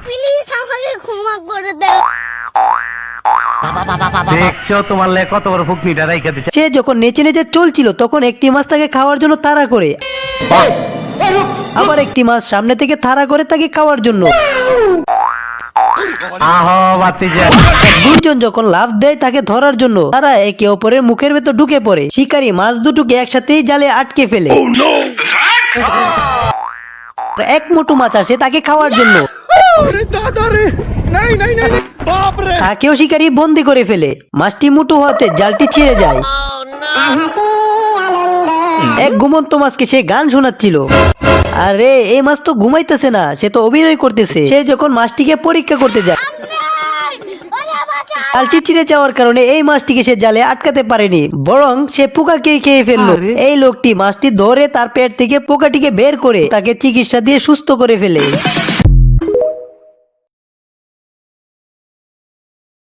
Please আমাকে ক্ষমা করে দাও। দেখছো তোমার লে কত বড় ফুকনিটা রাইখা দিছে। সে যখন নেচে নেচে চলছিল তখন একটি মাছ তাকে খাওয়ার জন্য তাড়া করে, আবার একটি মাছ সামনে থেকে তাড়া করে তাকে খাওয়ার জন্য। আহো বাতিজা, দুইজন যখন লাফ দেয় তাকে ধরার জন্য, তারা একে অপরের মুখের ভেতর ঢুকে পড়ে। শিকারী মাছ দুটোকে একসাথেই জালে আটকে ফেলে। এক মুঠো মাছ আসে তাকে খাওয়ার জন্য, তাকেও শিকারী বন্দি করে ফেলে। মাছটি মুঠো হতে জালটি ছিঁড়ে যায়। এক ঘুমন্ত মাছকে সে গান শোনাচ্ছিল। আরে এই মাছ তো ঘুমাইতেছে না, সে তো অভিনয় করতেছে। সে যখন মাছটিকে পরীক্ষা করতে যায়, জালটি ছিঁড়ে যাওয়ার কারণে এই মাছটিকে সে জালে আটকাতে পারেনি, বরং সে পোকাকে খেয়ে ফেললো। এই লোকটি মাছটি ধরে তার পেট থেকে পোকাটিকে বের করে তাকে চিকিৎসা দিয়ে সুস্থ করে ফেলে।